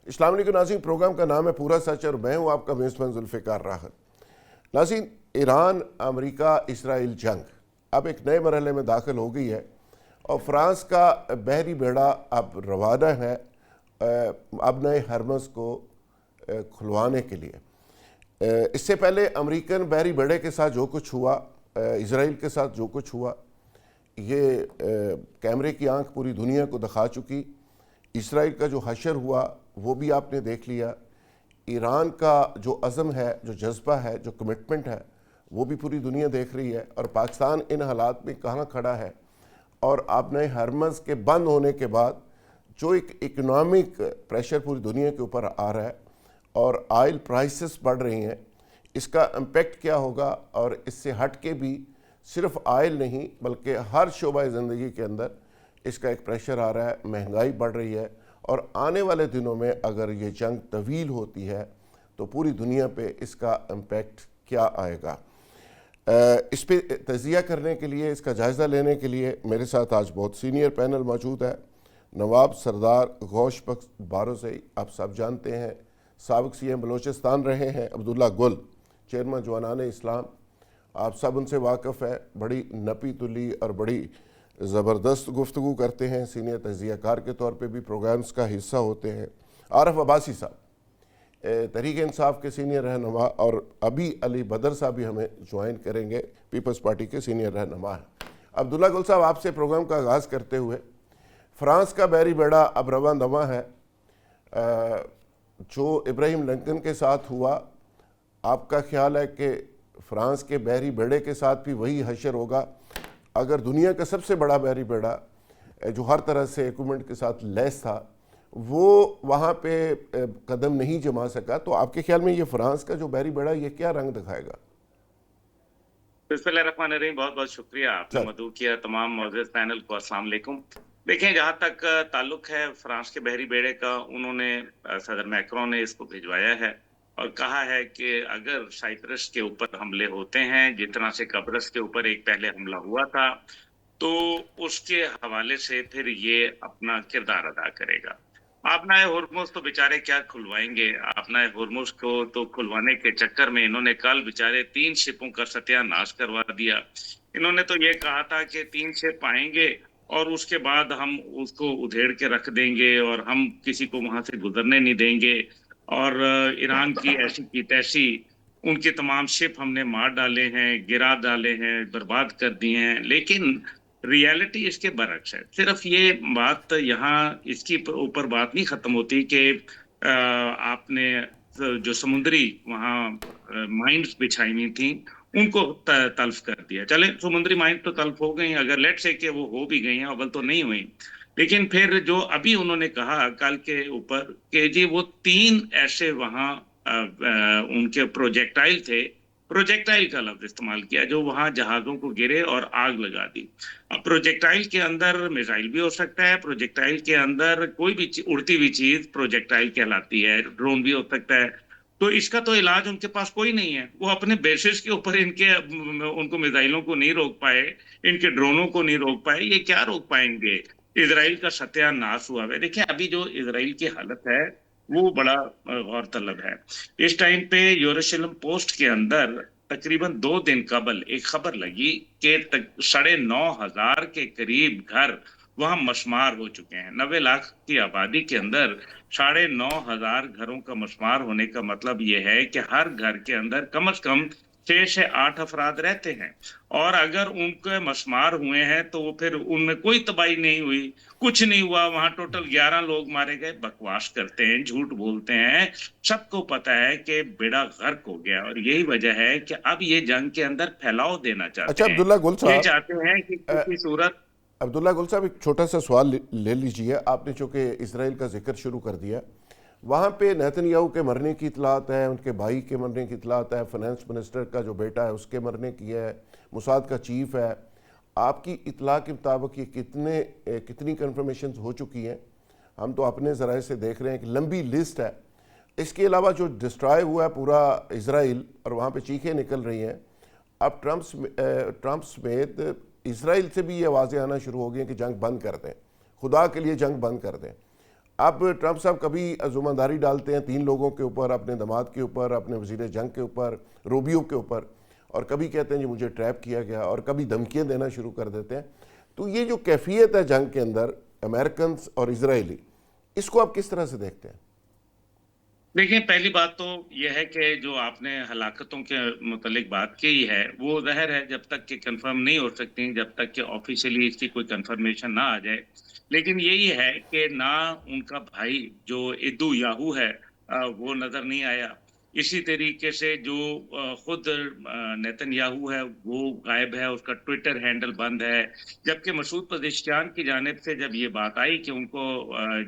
السلام علیکم ناظرین، پروگرام کا نام ہے پورا سچ اور میں ہوں آپ کا میزبان ذوالفقار راحت۔ ناظرین، ایران امریکہ اسرائیل جنگ اب ایک نئے مرحلے میں داخل ہو گئی ہے اور فرانس کا بحری بیڑا اب روانہ ہے اب نئے ہرمز کو کھلوانے کے لیے۔ اس سے پہلے امریکن بحری بیڑے کے ساتھ جو کچھ ہوا، اسرائیل کے ساتھ جو کچھ ہوا، یہ کیمرے کی آنکھ پوری دنیا کو دکھا چکی۔ اسرائیل کا جو حشر ہوا وہ بھی آپ نے دیکھ لیا۔ ایران کا جو عزم ہے، جو جذبہ ہے، جو کمٹمنٹ ہے، وہ بھی پوری دنیا دیکھ رہی ہے۔ اور پاکستان ان حالات میں کہاں کھڑا ہے، اور آپ نے ہرمز کے بند ہونے کے بعد جو ایک اکنامک پریشر پوری دنیا کے اوپر آ رہا ہے اور آئل پرائسز بڑھ رہی ہیں، اس کا امپیکٹ کیا ہوگا، اور اس سے ہٹ کے بھی صرف آئل نہیں بلکہ ہر شعبہ زندگی کے اندر اس کا ایک پریشر آ رہا ہے، مہنگائی بڑھ رہی ہے، اور آنے والے دنوں میں اگر یہ جنگ طویل ہوتی ہے تو پوری دنیا پہ اس کا امپیکٹ کیا آئے گا۔ اس پہ تجزیہ کرنے کے لیے، اس کا جائزہ لینے کے لیے میرے ساتھ آج بہت سینئر پینل موجود ہے۔ نواب سردار غوث بخش بارزئی، آپ سب جانتے ہیں، سابق سی ایم بلوچستان رہے ہیں۔ عبداللہ گل، چیئرمین جوانان اسلام، آپ سب ان سے واقف ہے، بڑی نپی تلی اور بڑی زبردست گفتگو کرتے ہیں، سینئر تجزیہ کار کے طور پہ بھی پروگرامز کا حصہ ہوتے ہیں۔ عارف عباسی صاحب، تحریک انصاف کے سینئر رہنما، اور ابھی علی بدر صاحب بھی ہمیں جوائن کریں گے، پیپلز پارٹی کے سینئر رہنما ہیں۔ عبداللہ گل صاحب، آپ سے پروگرام کا آغاز کرتے ہوئے، فرانس کا بحری بیڑا اب رواں دواں ہے۔ جو ابراہیم لنکن کے ساتھ ہوا، آپ کا خیال ہے کہ فرانس کے بحری بیڑے کے ساتھ بھی وہی حشر ہوگا؟ اگر دنیا کا سب سے بڑا بحری بیڑا جو ہر طرح سے ایکوپمنٹ کے ساتھ لیس تھا وہ وہاں پہ قدم نہیں جما سکا، تو آپ کے خیال میں یہ فرانس کا جو بحری بیڑا یہ کیا رنگ دکھائے گا؟ بسم اللہ الرحمن الرحیم، بہت بہت شکریہ آپ نے مدعو کیا تمام معزز پینل کو۔ السلام علیکم۔ دیکھیں، جہاں تک تعلق ہے فرانس کے بحری بیڑے کا، انہوں نے صدر میکرون نے اس کو بھجوایا ہے اور کہا ہے کہ اگر سائپرس کے اوپر حملے ہوتے ہیں، جتنا سے قبرص کے اوپر ایک پہلے حملہ ہوا تھا، تو اس کے حوالے سے پھر یہ اپنا کردار ادا کرے گا۔ آبنائے ہرمز تو بیچارے کیا کھلوائیں گے؟ آبنائے ہرمز کو تو کھلوانے کے چکر میں انہوں نے کل بیچارے 3 شپوں کا ستیہ ناش کروا دیا۔ انہوں نے تو یہ کہا تھا کہ 3 شپ آئیں گے اور اس کے بعد ہم اس کو ادھیڑ کے رکھ دیں گے اور ہم کسی کو وہاں سے گزرنے نہیں دیں گے، اور ایران کی ایسی کی تیسی ان کے تمام شپ ہم نے مار ڈالے ہیں، گرا ڈالے ہیں، برباد کر دیے ہیں۔ لیکن ریالٹی اس کے برعکس ہے۔ صرف یہ بات یہاں اس کی اوپر بات نہیں ختم ہوتی کہ آپ نے جو سمندری وہاں مائنز بچھائی ہوئی تھیں ان کو تلف کر دیا۔ چلیں، سمندری مائنز تو تلف ہو گئی، اگر لیٹ سے کہ وہ ہو بھی گئی ہیں، اول تو نہیں ہوئی، لیکن پھر جو ابھی انہوں نے کہا کل کے اوپر کہ جی وہ 3 ایسے وہاں ان کے پروجیکٹائل تھے، پروجیکٹائل کا لفظ استعمال کیا، جو وہاں جہازوں کو گرے اور آگ لگا دی۔ اب پروجیکٹائل کے اندر میزائل بھی ہو سکتا ہے، پروجیکٹائل کے اندر کوئی بھی اڑتی ہوئی چیز پروجیکٹائل کہلاتی ہے، ڈرون بھی ہو سکتا ہے۔ تو اس کا تو علاج ان کے پاس کوئی نہیں ہے۔ وہ اپنے بیسس کے اوپر ان کو میزائلوں کو نہیں روک پائے، ان کے ڈرونوں کو نہیں روک پائے، یہ کیا روک پائیں گے؟ اسرائیل کا ستیہ ناش ہوا ہے۔ دیکھیں، ابھی جو اسرائیل کی حالت ہے وہ بڑا غور طلب ہے۔ اس ٹائم پہ یروشلم پوسٹ کے اندر تقریباً 2 دن قبل ایک خبر لگی کہ 9,500 کے قریب گھر وہاں مسمار ہو چکے ہیں۔ 90 لاکھ کی آبادی کے اندر 9,500 گھروں کا مسمار ہونے کا مطلب یہ ہے کہ ہر گھر کے اندر کم از کم 6 سے 8 افراد رہتے ہیں، اور اگر ان کے مسمار ہوئے ہیں تو وہ پھر ان میں کوئی تباہی نہیں ہوئی، کچھ نہیں ہوا، وہاں ٹوٹل 11 لوگ مارے گئے۔ بکواس کرتے ہیں، جھوٹ بولتے ہیں، سب کو پتا ہے کہ بیڑا غرق ہو گیا، اور یہی وجہ ہے کہ اب یہ جنگ کے اندر پھیلاؤ دینا چاہتے ہیں۔ عبداللہ گل یہ صاحب، چاہتے ہیں کہ کسی صورت عبداللہ گل صاحب، ایک چھوٹا سا سوال لے لیجئے۔ آپ نے چونکہ اسرائیل کا ذکر شروع کر دیا، وہاں پہ نیتن یاہو کے مرنے کی اطلاعات ہے، ان کے بھائی کے مرنے کی اطلاعات ہے، فائنانس منسٹر کا جو بیٹا ہے اس کے مرنے کی ہے، موساد کا چیف ہے۔ آپ کی اطلاع کے مطابق یہ کتنی کنفرمیشنز ہو چکی ہیں؟ ہم تو اپنے ذرائع سے دیکھ رہے ہیں کہ لمبی لسٹ ہے۔ اس کے علاوہ جو ڈسٹرائے ہوا ہے پورا اسرائیل، اور وہاں پہ چیخیں نکل رہی ہیں، اب ٹرمپ سمیت اسرائیل سے بھی یہ آوازیں آنا شروع ہو گئی ہیں کہ جنگ بند کر دیں، خدا کے لیے جنگ بند کر دیں۔ اب ٹرمپ صاحب کبھی ذمہ داری ڈالتے ہیں 3 لوگوں کے اوپر، اپنے داماد کے اوپر، اپنے وزیر جنگ کے اوپر، روبیو کے اوپر، اور کبھی کہتے ہیں جی مجھے ٹریپ کیا گیا، اور کبھی دھمکیاں دینا شروع کر دیتے ہیں. تو یہ جو کیفیت ہے جنگ کے اندر امریکنز اور اسرائیلی، اس کو آپ کس طرح سے دیکھتے ہیں؟ دیکھیں، پہلی بات تو یہ ہے کہ جو آپ نے ہلاکتوں کے متعلق بات کی ہے وہ ظاہر ہے جب تک کہ کنفرم نہیں ہو سکتی، جب تک کہ آفیشلی اس کی کوئی کنفرمیشن نہ آ جائے. لیکن یہی ہے کہ نہ ان کا بھائی جو ادو یاہو ہے وہ نظر نہیں آیا. اسی طریقے سے جو خود نیتن یاہو ہے وہ غائب ہے، اس کا ٹویٹر ہینڈل بند ہے. جبکہ مسعود پزشکیان کی جانب سے جب یہ بات آئی کہ ان کو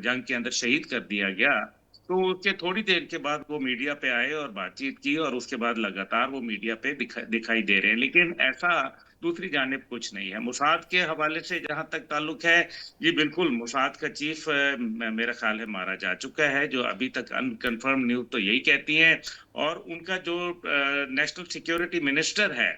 جنگ کے اندر شہید کر دیا گیا، تو اس کے تھوڑی دیر کے بعد وہ میڈیا پہ آئے اور بات چیت کی، اور اس کے بعد لگاتار وہ میڈیا پہ دکھائی دے رہے ہیں. لیکن ایسا دوسری جانب کچھ نہیں ہے. موساد کے حوالے سے جہاں تک تعلق ہے، یہ بالکل موساد کا چیف میرا خیال ہے مارا جا چکا ہے، جو ابھی تک انکنفرم نیوز تو یہی کہتی ہیں. اور ان کا جو نیشنل سیکیورٹی منسٹر ہے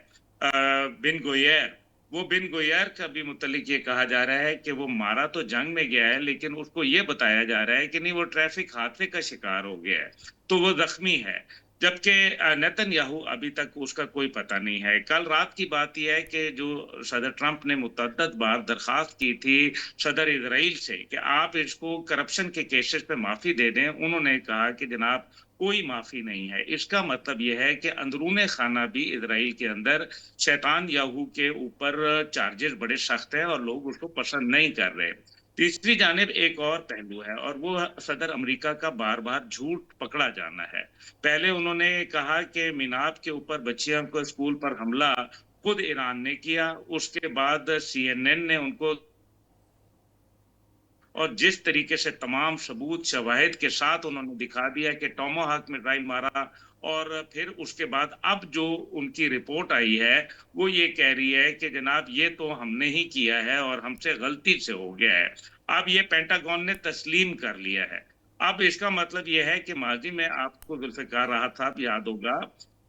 بن گوئر، وہ بن گوئر کا بھی متعلق یہ کہا جا رہا ہے کہ وہ مارا تو جنگ میں گیا ہے، لیکن اس کو یہ بتایا جا رہا ہے کہ نہیں، وہ ٹریفک حادثے کا شکار ہو گیا ہے تو وہ زخمی ہے. جبکہ نیتن یاہو ابھی تک اس کا کوئی پتہ نہیں ہے. کل رات کی بات یہ ہے کہ جو صدر ٹرمپ نے متعدد بار درخواست کی تھی صدر اسرائیل سے کہ آپ اس کو کرپشن کے کیسز پہ معافی دے دیں، انہوں نے کہا کہ جناب کوئی معافی نہیں ہے. اس کا مطلب یہ ہے کہ اندرون خانہ بھی اسرائیل کے اندر شیطان یاہو کے اوپر چارجز بڑے سخت ہیں اور لوگ اس کو پسند نہیں کر رہے. تیسری جانب ایک اور پہلو ہے، اور وہ صدر امریکہ کا بار بار جھوٹ پکڑا جانا ہے. پہلے انہوں نے کہا کہ میناب کے اوپر بچیاں کو اسکول پر حملہ خود ایران نے کیا. اس کے بعد CNN نے ان کو، اور جس طریقے سے تمام ثبوت شواہد کے ساتھ انہوں نے دکھا دیا کہ ٹوماہاک میزائل مارا. اور پھر اس کے بعد اب جو ان کی رپورٹ آئی ہے وہ یہ کہہ رہی ہے کہ جناب یہ تو ہم نے ہی کیا ہے اور ہم سے غلطی سے ہو گیا ہے. اب یہ پینٹاگون نے تسلیم کر لیا ہے. اب اس کا مطلب یہ ہے کہ ماضی میں آپ کو ذوالفقار رہا تھا، یاد ہوگا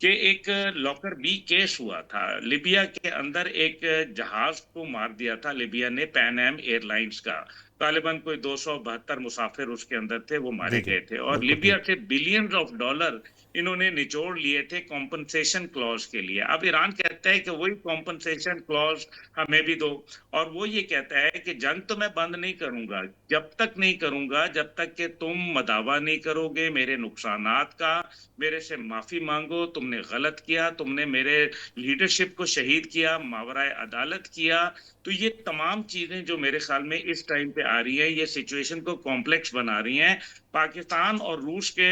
کہ ایک لاکر بی کیس ہوا تھا لیبیا کے اندر. ایک جہاز کو مار دیا تھا لیبیا نے، پین ایم ایئر لائنز کا. طالباً کوئی 272 مسافر اس کے اندر تھے، وہ مارے گئے تھے. اور بالکل لیبیا ٹھیک. سے بلینز آف ڈالر انہوں نے نچوڑ لیے تھے کمپنسیشن کلوز کے لیے. اب ایران کہتا ہے کہ وہی کمپنسیشن کلوز ہمیں بھی دو، اور وہ یہ کہتا ہے کہ جنگ تو میں بند نہیں کروں گا، جب تک نہیں کروں گا جب تک کہ تم مداوع نہیں کرو گے میرے نقصانات کا، میرے سے معافی مانگو، تم نے غلط کیا، تم نے میرے لیڈرشپ کو شہید کیا، ماورائے عدالت کیا. تو یہ تمام چیزیں جو میرے خیال میں اس ٹائم پہ آ رہی ہیں، یہ سچویشن کو کمپلیکس بنا رہی ہیں. پاکستان اور روس کے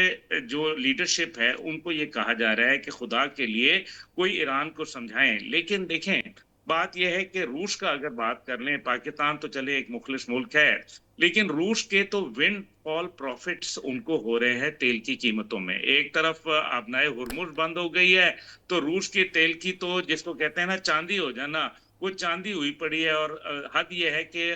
جو لیڈرشپ ہے ان کو یہ کہا جا رہا ہے کہ خدا کے لیے کوئی ایران کو سمجھائیں. لیکن دیکھیں بات یہ ہے کہ روس کا اگر بات کر لیں، پاکستان تو چلے ایک مخلص ملک ہے، لیکن روس کے تو ونڈ فال پروفٹس ان کو ہو رہے ہیں تیل کی قیمتوں میں. ایک طرف آبنائے ہرمز بند ہو گئی ہے تو روس کی تیل کی تو جس کو کہتے ہیں نا چاندی ہو جانا، وہ چاندی ہوئی پڑی ہے. اور حد یہ ہے کہ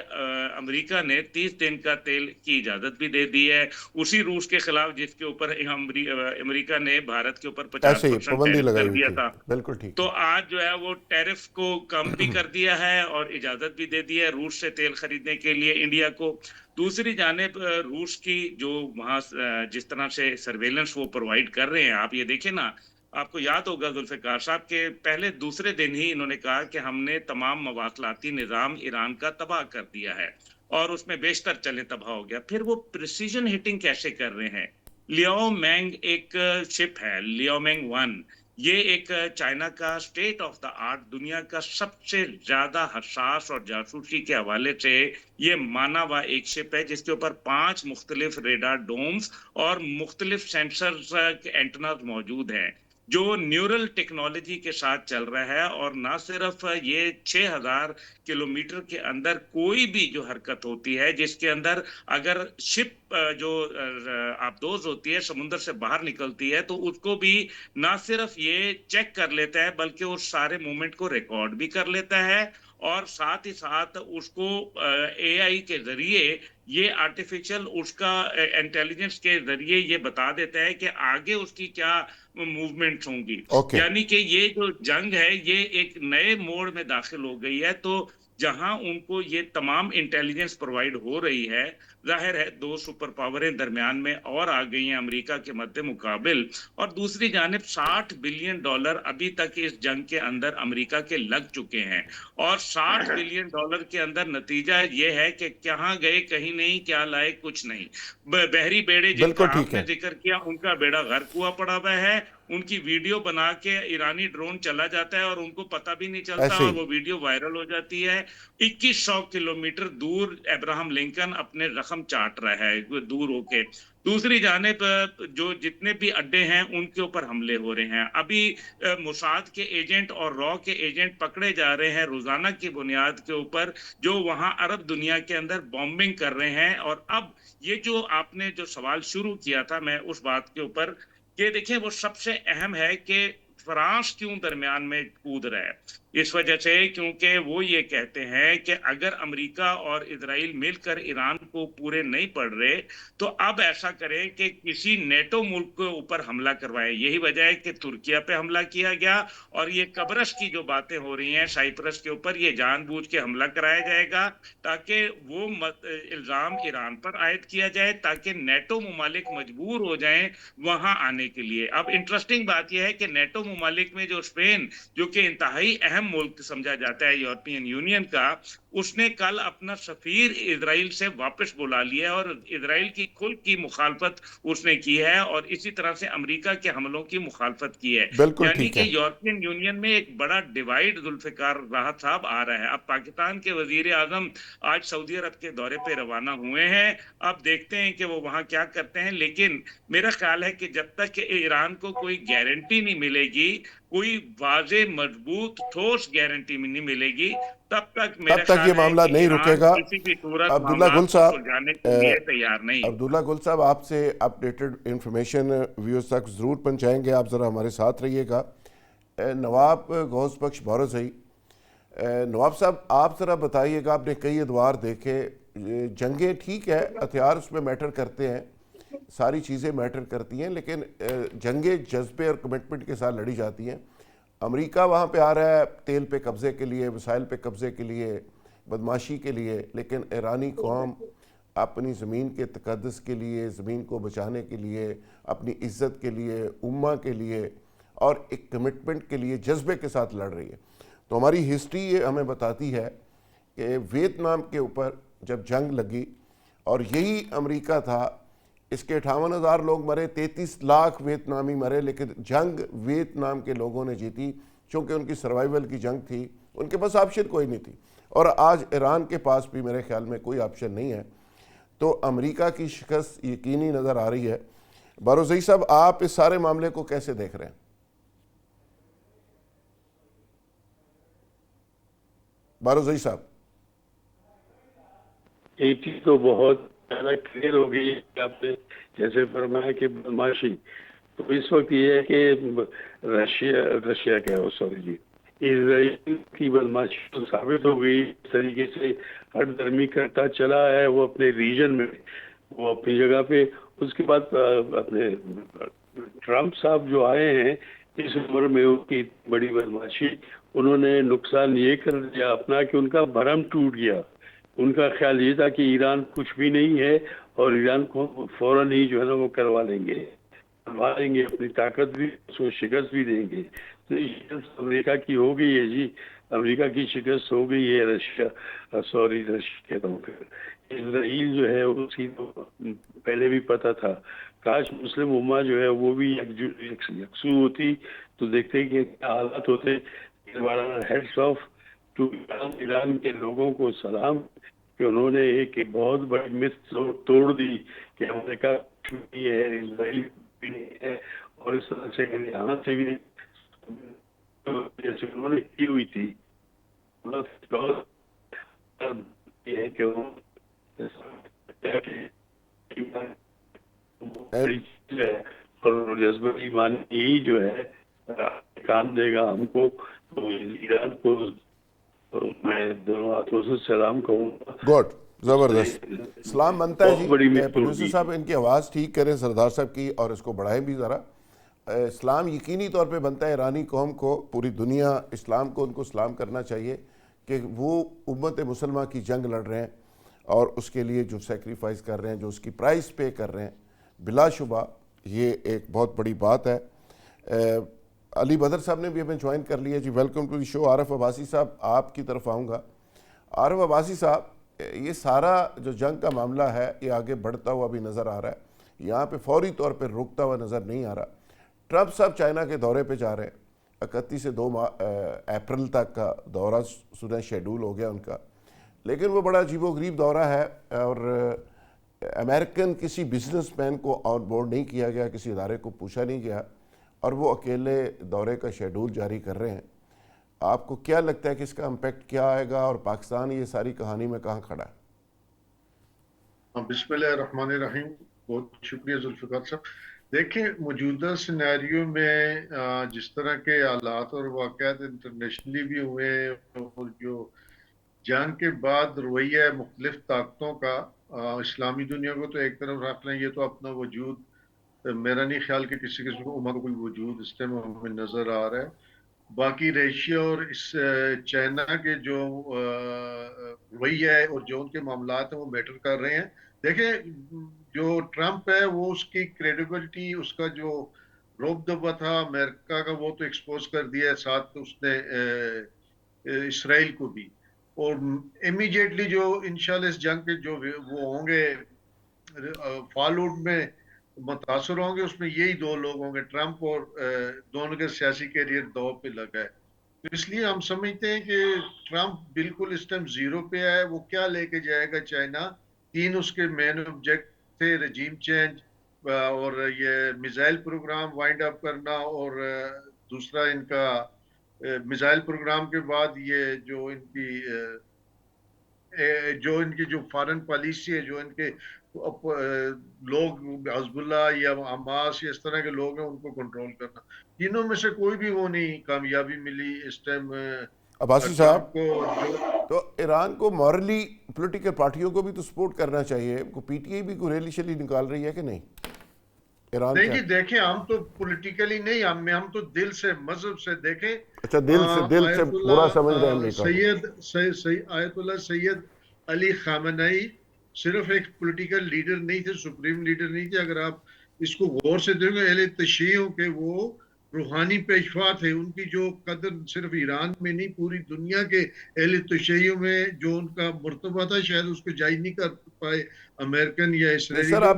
امریکہ نے 30 دن کا تیل کی اجازت بھی دے دی ہے اسی روس کے خلاف جس کے اوپر امریکہ نے بھارت کے اوپر ایسے ہی 50% پابندی ٹیرف کر لگائی ہوئی دیا تھی. تھا. بالکل ٹھیک ہے. تو آج جو ہے وہ ٹیرف کو کم بھی کر دیا ہے اور اجازت بھی دے دی ہے روس سے تیل خریدنے کے لیے انڈیا کو. دوسری جانب روس کی جو وہاں جس طرح سے سرویلنس وہ پرووائڈ کر رہے ہیں، آپ یہ دیکھیں نا، آپ کو یاد ہوگا ذوالفقار صاحب کے پہلے دوسرے دن ہی انہوں نے کہا کہ ہم نے تمام مواصلاتی نظام ایران کا تباہ کر دیا ہے اور اس میں بیشتر چلے تباہ ہو گیا. پھر وہ پریسیجن ہٹنگ کیسے کر رہے ہیں؟ لیو مینگ ایک شپ ہے، لیو مینگ 1، یہ ایک چائنا کا سٹیٹ آف دا آرٹ، دنیا کا سب سے زیادہ حساس اور جاسوسی کے حوالے سے یہ مانا ہوا ایک شپ ہے جس کے اوپر 5 مختلف ریڈار ڈومز اور مختلف سینسرز اینٹناز موجود ہیں جو نیورل ٹیکنالوجی کے ساتھ چل رہا ہے. اور نہ صرف یہ 6000 کلومیٹر کے اندر کوئی بھی جو حرکت ہوتی ہے جس کے اندر اگر شپ جو آبدوز ہوتی ہے سمندر سے باہر نکلتی ہے تو اس کو بھی نہ صرف یہ چیک کر لیتا ہے بلکہ اس سارے مومنٹ کو ریکارڈ بھی کر لیتا ہے، اور ساتھ ہی ساتھ اس کو اے آئی کے ذریعے یہ آرٹیفیشل اس کا انٹیلیجنس کے ذریعے یہ بتا دیتا ہے کہ آگے اس کی کیا موومنٹس ہوں گی. اوکے. یعنی کہ یہ جو جنگ ہے یہ ایک نئے موڑ میں داخل ہو گئی ہے. تو جہاں ان کو یہ تمام انٹیلیجنس پرووائڈ ہو رہی ہے ظاہر ہے دو سپر پاوریں درمیان میں اور آ گئی ہیں امریکہ کے مد مقابل، اور دوسری جانب $60 بلین ابھی تک اس جنگ کے اندر امریکہ کے لگ چکے ہیں، اور $60 بلین کے اندر نتیجہ یہ ہے کہ کہاں گئے کہیں نہیں، کیا لائے کچھ نہیں۔ بحری بیڑے جن بالکل کا آپ ٹھیک نے ہے، ذکر کیا ان کا بیڑا غرق ہوا پڑا ہوا ہے، ان کی ویڈیو بنا کے ایرانی ڈرون چلا جاتا ہے اور ان کو پتہ بھی نہیں چلتا، ایسے اور ہی وہ ویڈیو وائرل ہو جاتی ہے۔ 2100 کلومیٹر دور ابراہم لنکن اپنے زخم چاٹ رہا ہے دور ہو کے۔ دوسری جانب جو جتنے بھی اڈے ہیں ان کے اوپر حملے ہو رہے ہیں، ابھی موساد کے ایجنٹ اور را کے ایجنٹ پکڑے جا رہے ہیں روزانہ کی بنیاد کے اوپر، جو وہاں عرب دنیا کے اندر بامبنگ کر رہے ہیں۔ اور اب یہ جو آپ نے جو سوال شروع کیا تھا میں اس بات کے اوپر کہ دیکھیں وہ سب سے اہم ہے کہ فرانس کیوں درمیان میں کود رہا ہے، اس وجہ سے کیونکہ وہ یہ کہتے ہیں کہ اگر امریکہ اور اسرائیل مل کر ایران کو پورے نہیں پڑ رہے تو اب ایسا کریں کہ کسی نیٹو ملک کے اوپر حملہ کروائے۔ یہی وجہ ہے کہ ترکیہ پہ حملہ کیا گیا، اور یہ قبرص کی جو باتیں ہو رہی ہیں سائپرس کے اوپر، یہ جان بوجھ کے حملہ کرایا جائے گا تاکہ وہ الزام ایران پر عائد کیا جائے، تاکہ نیٹو ممالک مجبور ہو جائیں وہاں آنے کے لیے۔ اب انٹرسٹنگ بات یہ ہے کہ نیٹو ممالک میں جو اسپین، جو کہ انتہائی اہم ملک سمجھا جاتا ہے یورپین یونین کا، اس نے کل اپنا سفیر اسرائیل سے واپس بلا لیا، اور اسرائیل کی کھل کی مخالفت اس نے کی ہے، اور اسی طرح سے امریکہ کے حملوں کی مخالفت کی ہے۔ بالکل یعنی ٹھیک کہ ہے، یورپین یونین میں ایک بڑا ڈیوائیڈ ذوالفقار راحت صاحب آ رہا ہے۔ اب پاکستان کے وزیر اعظم آج سعودی عرب کے دورے پہ روانہ ہوئے ہیں، اب دیکھتے ہیں کہ وہ وہاں کیا کرتے ہیں، لیکن میرا خیال ہے کہ جب تک کہ ایران کو کوئی گارنٹی نہیں ملے گی، کوئی واضح مضبوط ٹھوس گارنٹی نہیں ملے گی، تب تب میرا تک یہ خیال ہے معاملہ کہ نہیں رکے ایران گا۔ کسی بھی صورت عبداللہ گل معاملات کو صاحب، سلجھانے کے لیے تیار نہیں۔ عبداللہ گل صاحب آپ سے اپڈیٹڈ انفارمیشن ویوز تک ضرور پہنچائیں گے، آپ ذرا ہمارے ساتھ رہیے گا۔ نواب گوز بخش بارزئی، نواب صاحب آپ ذرا بتائیے گا، آپ نے کئی ادوار دیکھے، جنگیں ٹھیک ہے ہتھیار اس میں میٹر کرتے ہیں، ساری چیزیں میٹر کرتی ہیں، لیکن جنگیں جذبے اور کمٹمنٹ کے ساتھ لڑی جاتی ہیں۔ امریکہ وہاں پہ آ رہا ہے تیل پہ قبضے کے لیے، وسائل پہ قبضے کے لیے، بدماشی کے لیے، لیکن ایرانی قوم اپنی زمین کے تقدس کے لیے، زمین کو بچانے کے لیے، اپنی عزت کے لیے، امہ کے لیے اور ایک کمٹمنٹ کے لیے جذبے کے ساتھ لڑ رہی ہے۔ تو ہماری ہسٹری یہ ہمیں بتاتی ہے کہ ویتنام کے اوپر جب جنگ لگی اور یہی امریکہ تھا، اس کے 58,000 لوگ مرے، 33 لاکھ ویتنامی مرے، لیکن جنگ ویتنام کے لوگوں نے جیتی، چونکہ ان کی سروائیول کی جنگ تھی، ان کے پاس آپشن کوئی نہیں تھی، اور آج ایران کے پاس بھی میرے خیال میں کوئی آپشن نہیں ہے۔ تو امریکہ کی شکست یقینی نظر آ رہی ہے۔ بارزئی صاحب آپ اس سارے معاملے کو کیسے دیکھ رہے ہیں؟ بارزئی صاحب، ایک چیز تو بہت زیادہ کلیئر ہو گئی ہے کہ آپ نے جیسے فرمایا کہ بدماشی، تو اس وقت یہ ہے کہ رشیا کیا ہو سوری جی اسرائیل کی بدماشی تو ثابت ہو گئی، اس طریقے سے ہر درمی کرتا چلا ہے وہ اپنے ریجن میں، وہ اپنی جگہ پہ۔ اس کے بعد اپنے ٹرمپ صاحب جو آئے ہیں اس عمر میں، ان کی بڑی بدماشی، انہوں نے نقصان یہ کر دیا اپنا کہ ان کا بھرم ٹوٹ گیا۔ ان کا خیال یہ تھا کہ ایران کچھ بھی نہیں ہے اور ایران کو فوراً ہی جو ہے نا وہ کروا لیں گے، اپنی طاقت بھی اس کو شکست بھی دیں گے۔ تو یہ شکست امریکہ کی ہو گئی ہے جی، امریکہ کی شکست ہو گئی ہے۔ رشیا کہتا ہوں، پھر اسرائیل جو ہے اس کی تو پہلے بھی پتہ تھا۔ کاش مسلم امہ جو ہے وہ بھی یکسو ہوتی تو دیکھتے کہ کیا حالات ہوتے۔ ہیڈس آف ٹو ایران کے لوگوں کو سلام کہ انہوں نے ایک بہت بڑی مت توڑ دی کہ امریکہ بھی ہے، اسرائیل بھی نہیں ہے، اور اس طرح سے یہاں سے بھی جیسے انہوں نے کی ہوئی تھی۔ یہ ہے کہ بڑی چیز ہے، اور جذبہ ایمان یہی جو ہے کام دے گا ہم کو۔ تو ایران کو میں دونوں ہاتھوں سے سلام کہوں گا۔ گوڈ، زبردست سلام بنتا ہے بہت بڑی جی۔ مت توڑ پروڈیوسر دی۔ صاحب ان کی آواز ٹھیک کریں سردار صاحب کی، اور اس کو بڑھائیں بھی ذرا۔ اسلام یقینی طور پہ بنتا ہے ایرانی قوم کو، پوری دنیا اسلام کو ان کو سلام کرنا چاہیے کہ وہ امت مسلمہ کی جنگ لڑ رہے ہیں، اور اس کے لیے جو سیکریفائز کر رہے ہیں, جو اس کی پرائز پے کر رہے ہیں, بلا شبہ یہ ایک بہت بڑی بات ہے. علی بدر صاحب نے بھی ہمیں جوائن کر لیا. جی ویلکم ٹو دی شو. عارف عباسی صاحب آپ کی طرف آؤں گا. عارف عباسی صاحب, یہ سارا جو جنگ کا معاملہ ہے یہ آگے بڑھتا ہوا بھی نظر آ رہا ہے, یہاں پہ فوری طور پہ رکتا ہوا نظر نہیں آ رہا. ٹرمپ صاحب چائنا کے دورے پہ جا رہے ہیں, 31 سے 2 اپریل تک کا دورہ سنیں شیڈول ہو گیا ان کا, لیکن وہ بڑا عجیب و غریب دورہ ہے اور امریکن کسی بزنس مین کو آن بورڈ نہیں کیا گیا, کسی ادارے کو پوچھا نہیں گیا, اور وہ اکیلے دورے کا شیڈول جاری کر رہے ہیں. آپ کو کیا لگتا ہے کہ اس کا امپیکٹ کیا آئے گا, اور پاکستان یہ ساری کہانی میں کہاں کھڑا ہے؟ بسم اللہ الرحمن الرحیم. بہت شکریہ ذوالفقار صاحب. دیکھیں موجودہ سینیریو میں جس طرح کے حالات اور واقعات انٹرنیشنلی بھی ہوئے ہیں, اور جو جنگ کے بعد رویہ مختلف طاقتوں کا, اسلامی دنیا کو تو ایک طرف رکھ لیں, یہ تو اپنا وجود میرا نہیں خیال کہ کسی قسم کو عمر کوئی وجود اس ٹائم ہمیں نظر آ رہا ہے. باقی ریشیا اور اس چائنا کے جو رویہ ہے اور جو ان کے معاملات ہیں وہ میٹر کر رہے ہیں. دیکھیں جو ٹرمپ ہے وہ اس کی کریڈیبلٹی, اس کا جو روب دبا تھا امریکہ کا, وہ تو ایکسپوز کر دیا ہے, ساتھ اس نے اسرائیل کو بھی. اور امیجیٹلی جو انشاءاللہ اس جنگ کے جو وہ ہوں گے فال آؤٹ میں متاثر ہوں گے, اس میں یہی 2 لوگ ہوں گے, ٹرمپ, اور دونوں کے سیاسی کیریئر دو پہ لگا ہے. تو اس لیے ہم سمجھتے ہیں کہ ٹرمپ بالکل اس ٹائم زیرو پہ ہے. وہ کیا لے کے جائے گا چائنا, 3 اس کے مین آبجیکٹ تھے, رجیم چینج, اور یہ میزائل پروگرام وائنڈ اپ کرنا, اور دوسرا ان کا میزائل پروگرام کے بعد یہ جو ان کی جو فارن پالیسی ہے, جو ان کے لوگ حزب اللہ یا حماس یا اس طرح کے لوگ ہیں, ان کو کنٹرول کرنا. تینوں میں سے کوئی بھی وہ نہیں کامیابی ملی اس ٹائم عباسی صاحب کو. تو ایران کو مورلی پولیٹیکل پارٹیوں کو بھی تو سپورٹ کرنا چاہیے. پی ٹی آئی بھی کوئی ریلی شیلی نکال رہی ہے کہ نہیں؟ ایران نہیں جی, دیکھیں ہم تو پولیٹیکلی نہیں, ہم تو دل سے, مذہب سے. دیکھیں اچھا, دل سے پورا سمجھ رہے ہیں امریکہ. آیت اللہ سید علی خامنئی صرف ایک پولیٹیکل لیڈر نہیں تھے, سپریم لیڈر نہیں تھے. اگر آپ اس کو غور سے دیکھیں گے, اہل تشیعوں کے وہ روحانی پیشوا تھے. ان کی جو قدر صرف ایران میں نہیں, پوری دنیا کے اہل تشیعوں میں جو ان کا مرتبہ تھا, شاید اس کو جائز نہیں کر پائے امریکن یا اسرائیلی. سر اب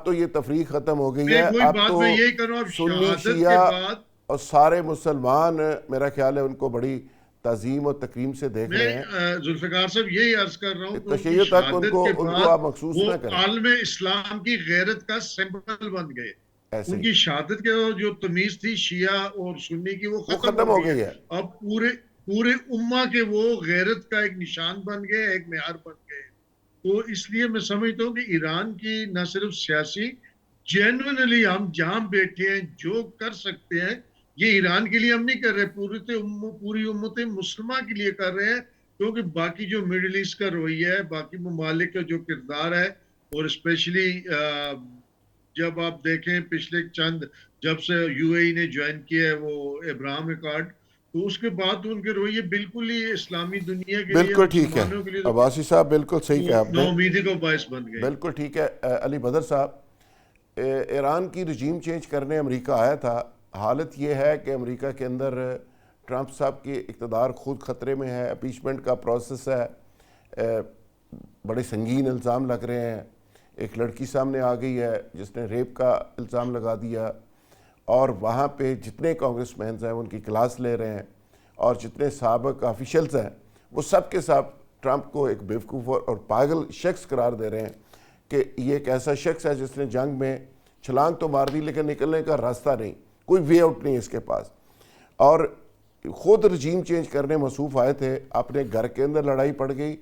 تو یہ تفریق ختم ہو گئی ہے. اب تو میں یہی کروں, اب سنی شہادت کے شیعہ بعد اور سارے مسلمان میرا خیال ہے ان کو بڑی تعظیم اور تکریم سے دیکھ رہے ہیں. میں ذوالفقار صاحب یہی عرض کر رہا ہوں کہ تشیع تک ان کو آپ مخصوص وہ نہ کریں. عالم اسلام کی غیرت کا سمبل بن گئے. ان کی شہادت کے جو تمیز تھی شیعہ اور سنی کی, وہ ختم ہو گئی ہے. اب پورے امہ کے وہ غیرت کا ایک نشان بن گئے, ایک معیار بن گئے. تو اس لیے میں سمجھتا ہوں کہ ایران کی نہ صرف سیاسی, جینوئنلی ہم جہاں بیٹھے ہیں جو کر سکتے ہیں, یہ ایران کے لیے ہم نہیں کر رہے, پوری امت مسلمہ کے لیے کر رہے ہیں. کیونکہ باقی جو مڈل ایسٹ کا رویہ ہے, باقی ممالک کا جو کردار ہے, اور اسپیشلی جب آپ دیکھیں پچھلے جب سے یو اے ای نے جوائن کیا ہے وہ ابراہم ایکارڈ, تو اس کے بعد ان کے رویے بالکل ہی اسلامی دنیا کے لیے, بالکل ٹھیک ہے عباسی صاحب, بالکل صحیح کہا آپ نے, ناامیدی کا باعث بن گئے. بالکل ٹھیک ہے. علی بدر صاحب, ایران کی رجیم چینج کرنے امریکہ آیا تھا. حالت یہ ہے کہ امریکہ کے اندر ٹرمپ صاحب کی اقتدار خود خطرے میں ہے, اپیچمنٹ کا پروسیس ہے, بڑے سنگین الزام لگ رہے ہیں. ایک لڑکی سامنے آ گئی ہے جس نے ریپ کا الزام لگا دیا, اور وہاں پہ جتنے کانگریس مینز ہیں ان کی کلاس لے رہے ہیں, اور جتنے سابق آفیشلز ہیں وہ سب کے ساتھ ٹرمپ کو ایک بیوقوف اور پاگل شخص قرار دے رہے ہیں کہ یہ ایک ایسا شخص ہے جس نے جنگ میں چھلانگ تو مار دی لیکن نکلنے کا راستہ نہیں, کوئی وے آؤٹ نہیں اس کے پاس. اور خود رجیم چینج کرنے مصروف آئے تھے, اپنے گھر کے اندر لڑائی پڑ گئی.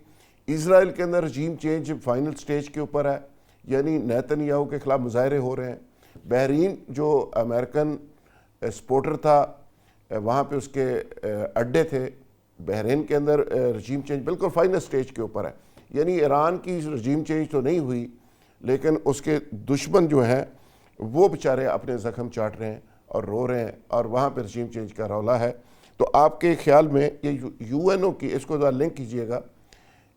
اسرائیل کے اندر رجیم چینج فائنل سٹیج کے اوپر ہے, یعنی نیتن یاہو کے خلاف مظاہرے ہو رہے ہیں. بحرین جو امریکن سپورٹر تھا, وہاں پہ اس کے اڈے تھے, بحرین کے اندر رجیم چینج بالکل فائنل سٹیج کے اوپر ہے. یعنی ایران کی رجیم چینج تو نہیں ہوئی, لیکن اس کے دشمن جو ہیں وہ بیچارے اپنے زخم چاٹ رہے ہیں اور رو رہے ہیں, اور وہاں پہ رجیم چینج کا رولا ہے. تو آپ کے خیال میں یہ یو این او کی, اس کو ذرا لنک کیجئے گا,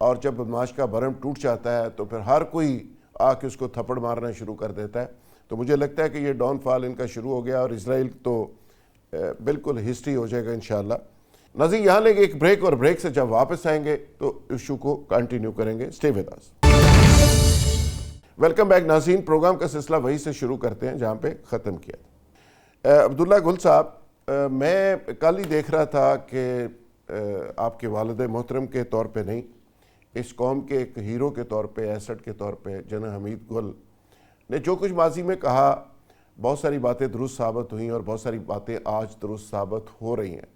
اور جب بدماش کا برم ٹوٹ جاتا ہے تو پھر ہر کوئی آ کے اس کو تھپڑ مارنا شروع کر دیتا ہے. تو مجھے لگتا ہے کہ یہ ڈاؤن فال ان کا شروع ہو گیا اور اسرائیل تو بالکل ہسٹری ہو جائے گا انشاءاللہ. ناظرین یہاں لیں گے ایک بریک, اور بریک سے جب واپس آئیں گے تو ایشو کو کنٹینیو کریں گے. Stay with us. Welcome back ناظرین. پروگرام کا سلسلہ وہی سے شروع کرتے ہیں جہاں پہ ختم کیا تھا. عبداللہ گل صاحب, میں کل ہی دیکھ رہا تھا کہ آپ کے والد محترم کے طور پہ نہیں, اس قوم کے ایک ہیرو کے طور پہ, ایسٹ کے طور پہ جنرل حمید گل نے جو کچھ ماضی میں کہا, بہت ساری باتیں درست ثابت ہوئیں اور بہت ساری باتیں آج درست ثابت ہو رہی ہیں.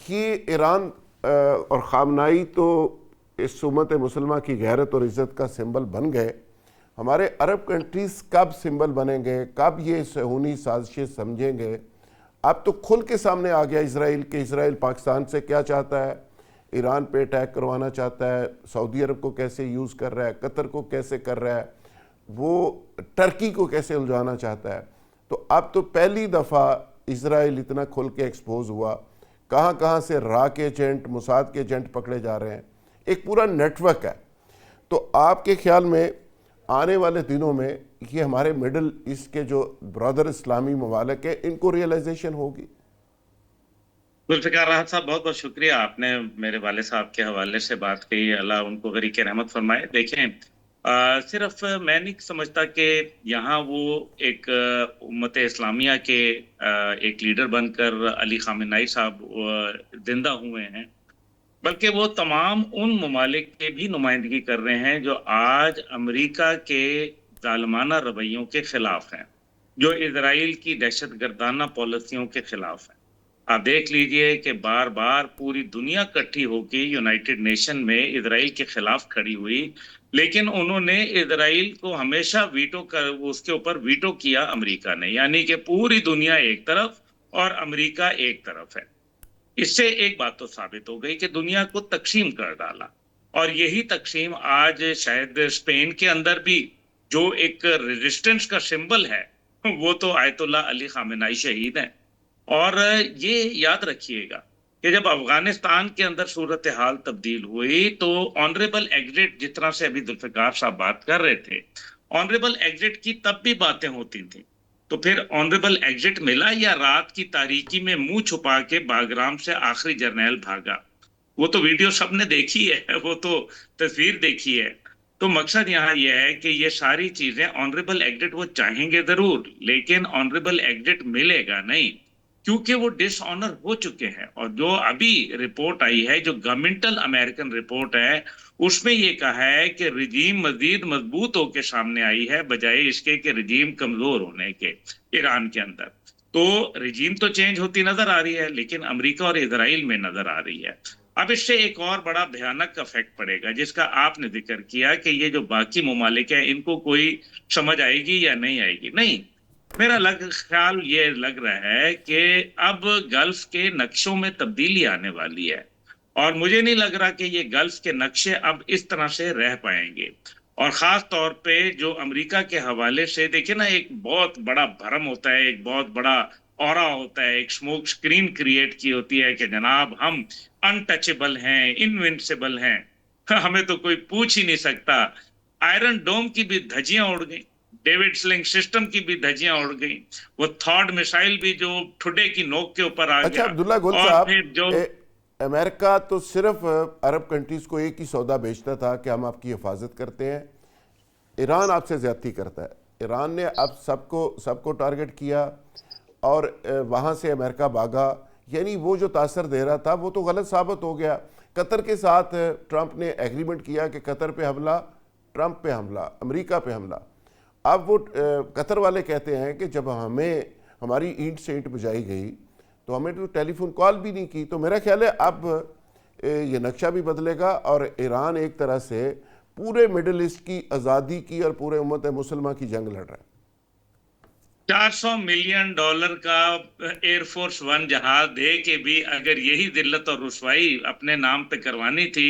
یہ ایران اور خامنائی تو اس امت مسلمہ کی غیرت اور عزت کا سمبل بن گئے. ہمارے عرب کنٹریز کب سمبل بنیں گے, کب یہ صہیونی سازشیں سمجھیں گے؟ اب تو کھل کے سامنے آ گیا اسرائیل کہ اسرائیل پاکستان سے کیا چاہتا ہے, ایران پہ اٹیک کروانا چاہتا ہے, سعودی عرب کو کیسے یوز کر رہا ہے, قطر کو کیسے کر رہا ہے, وہ ٹرکی کو کیسے الجھانا چاہتا ہے. تو اب تو پہلی دفعہ اسرائیل اتنا کھل کے ایکسپوز ہوا, کہاں کہاں سے را کے ایجنٹ, موساد کے ایجنٹ پکڑے جا رہے ہیں, ایک پورا نیٹ ورک ہے. تو آپ کے خیال میں آنے والے دنوں میں یہ ہمارے مڈل ایسٹ کے جو برادر اسلامی ممالک ہیں ان کو ریئلائزیشن ہوگی؟ ذوالفقار راحت صاحب بہت بہت شکریہ, آپ نے میرے والد صاحب کے حوالے سے بات کہی, اللہ ان کو غریق رحمت فرمائے. دیکھیں صرف میں نہیں سمجھتا کہ یہاں وہ ایک امت اسلامیہ کے ایک لیڈر بن کر علی خامنہئی صاحب زندہ ہوئے ہیں, بلکہ وہ تمام ان ممالک کے بھی نمائندگی کر رہے ہیں جو آج امریکہ کے ظالمانہ رویوں کے خلاف ہیں, جو اسرائیل کی دہشت گردانہ پالیسیوں کے خلاف ہیں. آپ دیکھ لیجئے کہ بار بار پوری دنیا اکٹھی ہو کے یونائٹڈ نیشن میں اسرائیل کے خلاف کھڑی ہوئی, لیکن انہوں نے اسرائیل کو ہمیشہ ویٹو کر, اس کے اوپر ویٹو کیا امریکہ نے, یعنی کہ پوری دنیا ایک طرف اور امریکہ ایک طرف ہے. اس سے ایک بات تو ثابت ہو گئی کہ دنیا کو تقسیم کر ڈالا, اور یہی تقسیم آج شاید اسپین کے اندر بھی جو ایک ریزسٹنس کا سمبل ہے وہ تو آیت اللہ علی خامنہئی شہید ہیں. اور یہ یاد رکھیے گا کہ جب افغانستان کے اندر صورتحال تبدیل ہوئی تو آنریبل ایگزٹ, جس طرح سے ابھی ذوالفقار صاحب بات کر رہے تھے, آنریبل ایگزٹ کی تب بھی باتیں ہوتی تھیں. تو پھر آنریبل ایگزٹ ملا یا رات کی تاریکی میں منہ چھپا کے باگرام سے آخری جرنیل بھاگا؟ وہ تو ویڈیو سب نے دیکھی ہے, وہ تو تصویر دیکھی ہے. تو مقصد یہاں یہ ہے کہ یہ ساری چیزیں آنریبل ایگزٹ وہ چاہیں گے ضرور, لیکن آنریبل ایگزٹ ملے گا نہیں, کیونکہ وہ ڈس آنر ہو چکے ہیں. اور جو ابھی رپورٹ آئی ہے, جو گورنمنٹل امریکن رپورٹ ہے, اس میں یہ کہا ہے کہ رجیم مزید مضبوط ہو کے سامنے آئی ہے بجائے اس کے کہ رجیم کمزور ہونے کے ایران کے اندر. تو رجیم تو چینج ہوتی نظر آ رہی ہے, لیکن امریکہ اور اسرائیل میں نظر آ رہی ہے. اب اس سے ایک اور بڑا بھیانک افیکٹ پڑے گا جس کا آپ نے ذکر کیا کہ یہ جو باقی ممالک ہیں ان کو کوئی سمجھ آئے گی یا نہیں آئے گی. نہیں, میرا خیال یہ لگ رہا ہے کہ اب گلف کے نقشوں میں تبدیلی آنے والی ہے, اور مجھے نہیں لگ رہا کہ یہ گلف کے نقشے اب اس طرح سے رہ پائیں گے. اور خاص طور پہ جو امریکہ کے حوالے سے دیکھیں نا, ایک بہت بڑا بھرم ہوتا ہے, ایک بہت بڑا اورا ہوتا ہے, ایک اسموک اسکرین کریٹ کی ہوتی ہے کہ جناب ہم انٹچبل ہیں, انوینسیبل ہیں, ہمیں تو کوئی پوچھ ہی نہیں سکتا. آئرن ڈوم کی بھی دھجیاں اڑ گئیں, ڈیوڈ سلنگ سسٹم کی بھی دھجیاں اڑ گئیں, وہ تھارڈ میسائل بھی جو ٹھڈے کی نوک کے اوپر آ گیا. اچھا عبداللہ گل صاحب, امریکہ تو صرف عرب کنٹریز کو ایک ہی سودا بیچتا تھا کہ ہم آپ کی حفاظت کرتے ہیں. ایران آپ سے زیادتی کرتا ہے. ایران نے اب سب کو ٹارگٹ کیا اور وہاں سے امریکہ بھاگا. یعنی وہ جو تاثر دے رہا تھا وہ تو غلط ثابت ہو گیا. قطر کے ساتھ ٹرمپ نے ایگریمنٹ کیا کہ قطر پہ حملہ, ٹرمپ پہ حملہ, امریکہ پہ حملہ. اب وہ قطر والے کہتے ہیں کہ جب ہمیں ہماری اینٹ سے اینٹ بجائی گئی تو ہمیں تو ٹیلی فون کال بھی نہیں کی. تو میرا خیال ہے اب یہ نقشہ بھی بدلے گا اور ایران ایک طرح سے پورے مڈل ایسٹ کی آزادی کی اور پورے امت مسلمہ کی جنگ لڑ رہا ہے. $400 ملین کا ایئر فورس ون جہاز دے کے بھی اگر یہی ذلت اور رسوائی اپنے نام پہ کروانی تھی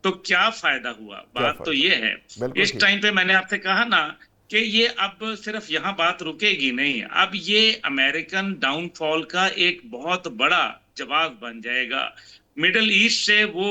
تو کیا فائدہ ہوا؟ بات تو یہ ہے. اس ٹائم پہ میں نے آپ سے کہا نا کہ یہ اب صرف یہاں بات رکے گی نہیں, اب یہ امریکن ڈاؤن فال کا ایک بہت بڑا جواز بن جائے گا. مڈل ایسٹ سے وہ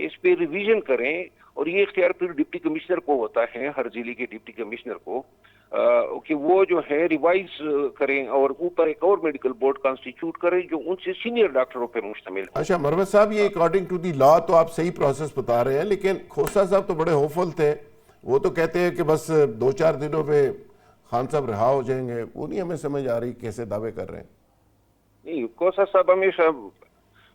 کہ اس پہ ریویژن کریں، اور یہ اختیار پھر ڈپٹی کمشنر کو ہوتا ہے، ہر ضلع کے ڈپٹی کمشنر کو، کہ وہ جو ہے ریوائز کریں اور اوپر ایک اور میڈیکل بورڈ کانسٹیٹیوٹ کریں جو ان سے سینئر ڈاکٹروں پہ مشتمل ہو۔ اچھا مروت صاحب، یہ اکارڈنگ ٹو دی لا تو آپ صحیح پروسیس بتا رہے ہیں، لیکن کھوسہ صاحب تو بڑے ہوپفل تھے، وہ تو کہتے ہیں کہ بس 2-4 دنوں میں خان صاحب رہا ہو جائیں گے، وہ نہیں ہمیں سمجھ آ رہی کیسے دعوے کر رہے ہیں۔ نہیں، کوسا صاحب ہمیشہ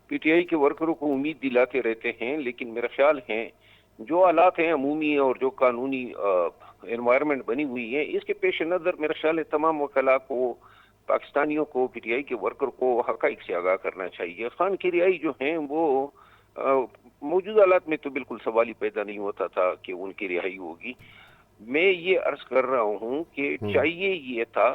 پی ٹی آئی کے ورکروں کو امید دلاتے رہتے ہیں، لیکن میرا خیال ہے جو حالات ہیں عمومی اور جو قانونی انوائرمنٹ بنی ہوئی ہے، اس کے پیش نظر میرا خیال ہے تمام وکلاء کو، پاکستانیوں کو، پی ٹی آئی کے ورکر کو حقائق سے آگاہ کرنا چاہیے۔ خان کی رہائی جو ہیں وہ موجودہ حالات میں تو بالکل سوال ہی پیدا نہیں ہوتا تھا کہ ان کی رہائی ہوگی۔ میں یہ عرض کر رہا ہوں کہ چاہیے یہ تھا،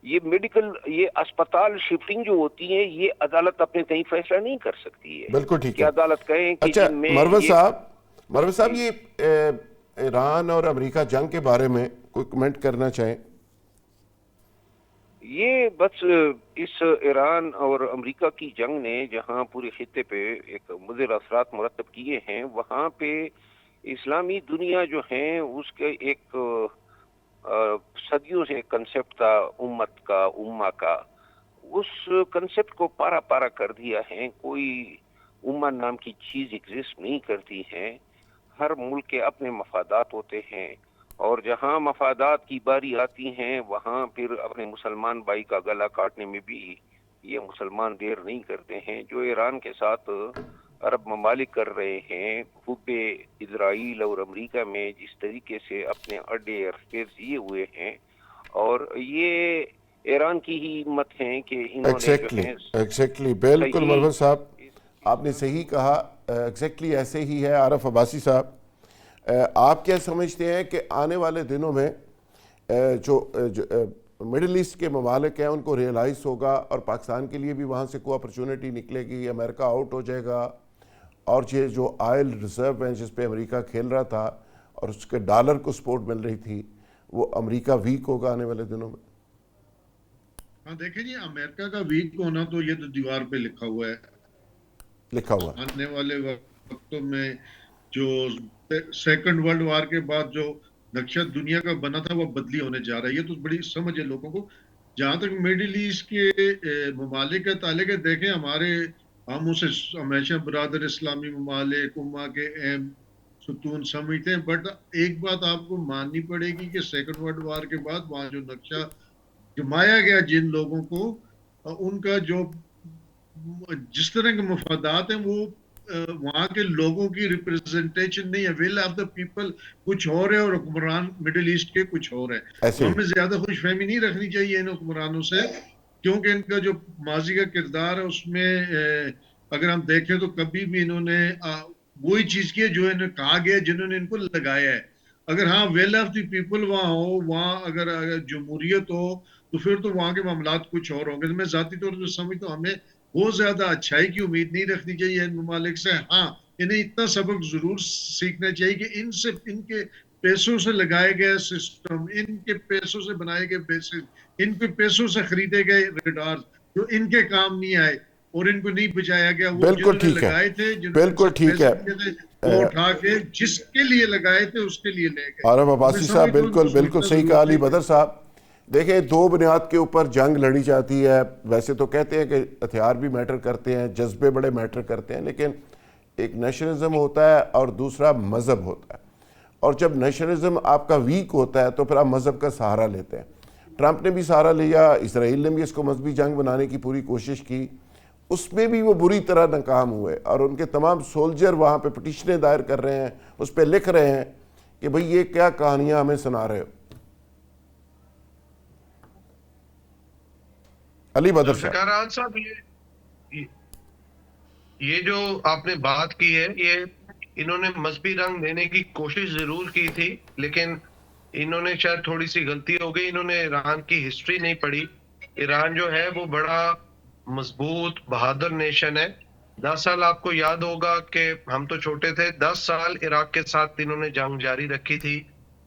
یہ میڈیکل، یہ اسپتال شفٹنگ جو ہوتی ہے، یہ عدالت اپنے تئیں فیصلہ نہیں کر سکتی ہے۔ بالکل ٹھیک کہ ہے۔ عدالت کہیں کہ اچھا مروت صاحب، جی، یہ ایران اور امریکہ جنگ کے بارے میں کوئی کمنٹ کرنا چاہیں؟ یہ بس اس ایران اور امریکہ کی جنگ نے جہاں پورے خطے پہ ایک مضر اثرات مرتب کیے ہیں، وہاں پہ اسلامی دنیا جو ہیں اس کے ایک صدیوں سے ایک کنسپٹ تھا امت کا، امہ کا، اس کنسپٹ کو پارا پارا کر دیا ہے۔ کوئی امہ نام کی چیز ایگزسٹ نہیں کرتی ہے، ہر ملک کے اپنے مفادات ہوتے ہیں، اور جہاں مفادات کی باری آتی ہیں وہاں پھر اپنے مسلمان بھائی کا گلا کاٹنے میں بھی یہ مسلمان دیر نہیں کرتے ہیں۔ جو ایران کے ساتھ عرب ممالک کر رہے ہیں، حب اسرائیل اور امریکہ میں جس طریقے سے اپنے اڈے ایئر دیے ہوئے ہیں، اور یہ ایران کی ہی ہمت ہے کہ انہوں نے جو ہے ایگزیکٹلی بالکل مروت صاحب آپ نے صحیح کہا، ایگزیکٹلی ایسے ہی ہے۔ عارف عباسی صاحب، آپ کیا سمجھتے ہیں کہ آنے والے دنوں میں جو مڈل ایسٹ کے ممالک ہیں ان کو ریئلائز ہوگا اور پاکستان کے لیے بھی وہاں سے کوئی اپرچونٹی نکلے گی، امریکہ آؤٹ ہو جائے گا، اور یہ جو آئل ریزرو ہے جس پہ امریکہ کھیل رہا تھا اور اس کے ڈالر کو سپورٹ مل رہی تھی، وہ امریکہ ویک ہوگا آنے والے دنوں میں؟ ہاں دیکھیں جی، امریکہ کا ویک ہونا تو یہ تو دیوار پہ لکھا ہوا ہے، لکھا ہوا۔ آنے والے وقتوں میں جو سیکنڈ ورلڈ وار کے بعد جو نقشہ دنیا کا بنا تھا وہ بدلی ہونے جا رہا ہے۔ یہ تو بڑی سمجھ ہے لوگوں کو۔ جہاں تک میڈل ایسٹ کے ممالک کا تعلق ہے، دیکھیں ہم اسے ہمیشہ برادر اسلامی ممالک امہ کے اہم ستون سمجھتے ہیں، بٹ ایک بات آپ کو ماننی پڑے گی کہ سیکنڈ ورلڈ وار کے بعد وہاں جو نقشہ جمایا گیا جن لوگوں کو، ان کا جو جس طرح کے مفادات ہیں وہ وہاں کے لوگوں کی ریپرزنٹیشن نہیں ہے۔ ول آف دا پیپل کچھ اور ہے اور حکمران مڈل ایسٹ کے کچھ اور ہے۔ تو ہمیں زیادہ خوش فہمی نہیں رکھنی چاہیے ان حکمرانوں سے، کیونکہ ان کا جو ماضی کا کردار ہے اس میں اگر ہم دیکھیں تو کبھی بھی انہوں نے وہی چیز کی ہے جو انہیں کہا گیا، جنہوں نے ان کو لگایا ہے۔ اگر ہاں ویل آف دی پیپل وہاں ہو، وہاں اگر جمہوریت ہو، تو پھر تو وہاں کے معاملات کچھ اور ہوں گے۔ میں ذاتی طور پر سمجھتا ہوں ہمیں بہت زیادہ اچھائی کی امید نہیں رکھنی چاہیے ان ممالک سے۔ ہاں انہیں اتنا سبق ضرور سیکھنا چاہیے کہ ان کے پیسوں سے لگائے گئے سسٹم، ان کے پیسوں سے بنائے گئے بیسز، ان کے پیسوں سے خریدے گئے ریڈار جو ان کے کام نہیں آئے اور ان کو نہیں بچایا گیا، وہ جنہوں نے لگائے تھے، بالکل ٹھیک ہے، وہ اٹھا کے جس کے لیے لگائے تھے اس کے لیے لے گئے۔ عارف عباسی صاحب بالکل صحیح کہا۔ علی بدر صاحب دیکھیں، دو بنیاد کے اوپر جنگ لڑی جاتی ہے۔ ویسے تو کہتے ہیں کہ ہتھیار بھی میٹر کرتے ہیں، جذبے بڑے میٹر کرتے ہیں، لیکن ایک نیشنلزم ہوتا ہے اور دوسرا مذہب ہوتا ہے، اور جب نیشنلزم آپ کا ویک ہوتا ہے تو پھر آپ مذہب کا سہارا لیتے ہیں۔ ٹرمپ نے بھی سہارا لیا، اسرائیل نے بھی اس کو مذہبی جنگ بنانے کی پوری کوشش کی، اس میں بھی وہ بری طرح ناکام ہوئے، اور ان کے تمام سولجر وہاں پہ پٹیشنیں دائر کر رہے ہیں، اس پہ لکھ رہے ہیں کہ بھئی یہ کیا کہانیاں ہمیں سنا رہے ہو۔ علی بدر صاحب، یہ جو آپ نے بات کی ہے، یہ انہوں نے مذہبی رنگ دینے کی کوشش ضرور کی تھی، لیکن انہوں نے شاید تھوڑی سی غلطی ہو گئی، انہوں نے ایران کی ہسٹری نہیں پڑھی۔ ایران جو ہے وہ بڑا مضبوط بہادر نیشن ہے۔ 10 سال آپ کو یاد ہوگا کہ ہم تو چھوٹے تھے، 10 سال عراق کے ساتھ انہوں نے جنگ جاری رکھی تھی،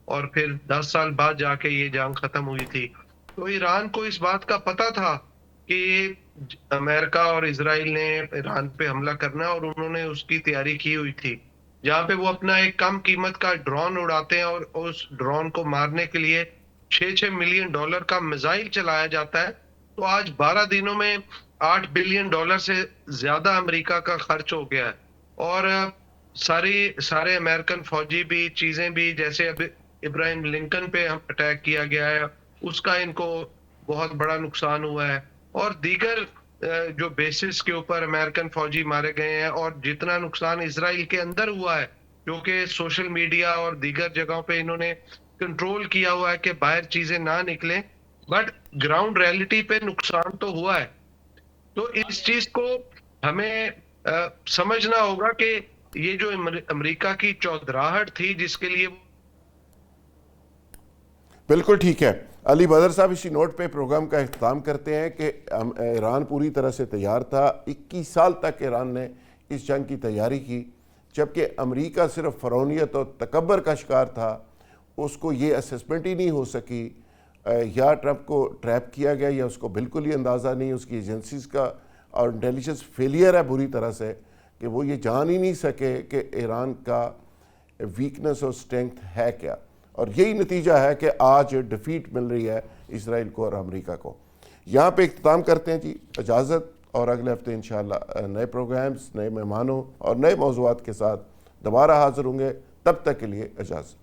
اور پھر 10 سال بعد جا کے یہ جنگ ختم ہوئی تھی۔ تو ایران کو اس بات کا پتہ تھا کہ امریکہ اور اسرائیل نے ایران پہ حملہ کرنا اور انہوں نے اس کی تیاری کی ہوئی تھی، جہاں پہ وہ اپنا ایک کم قیمت کا ڈرون اڑاتے ہیں اور اس ڈرون کو مارنے کے لیے $6 ملین کا میزائل چلایا جاتا ہے. تو آج 12 دنوں میں $8 بلین سے زیادہ امریکہ کا خرچ ہو گیا ہے. اور سارے امریکن فوجی بھی چیزیں بھی، جیسے اب ابراہیم لنکن پہ اٹیک کیا گیا ہے، اس کا ان کو بہت بڑا نقصان ہوا ہے. اور دیگر جو بیسس کے اوپر امریکن فوجی مارے گئے ہیں، اور جتنا نقصان اسرائیل کے اندر ہوا ہے، جو کہ سوشل میڈیا اور دیگر جگہوں پہ انہوں نے کنٹرول کیا ہوا ہے کہ باہر چیزیں نہ نکلیں، بٹ گراؤنڈ ریئلٹی پہ نقصان تو ہوا ہے. تو اس چیز کو ہمیں سمجھنا ہوگا کہ یہ جو امریکہ کی چودراہٹ تھی جس کے لیے. بالکل ٹھیک ہے علی بدر صاحب، اسی نوٹ پہ پروگرام کا اختتام کرتے ہیں کہ ایران پوری طرح سے تیار تھا. 21 سال تک ایران نے اس جنگ کی تیاری کی، جبکہ امریکہ صرف فرعونیت اور تکبر کا شکار تھا. اس کو یہ اسسمنٹ ہی نہیں ہو سکی، یا ٹرمپ کو ٹریپ کیا گیا یا اس کو بالکل ہی اندازہ نہیں، اس کی ایجنسیز کا اور انٹیلیجنس فیلئر ہے بری طرح سے، کہ وہ یہ جان ہی نہیں سکے کہ ایران کا ویکنس اور اسٹرینگتھ ہے کیا. اور یہی نتیجہ ہے کہ آج ڈیفیٹ مل رہی ہے اسرائیل کو اور امریکہ کو. یہاں پہ اختتام کرتے ہیں جی، اجازت، اور اگلے ہفتے انشاءاللہ نئے پروگرامز، نئے مہمانوں اور نئے موضوعات کے ساتھ دوبارہ حاضر ہوں گے. تب تک کے لیے اجازت.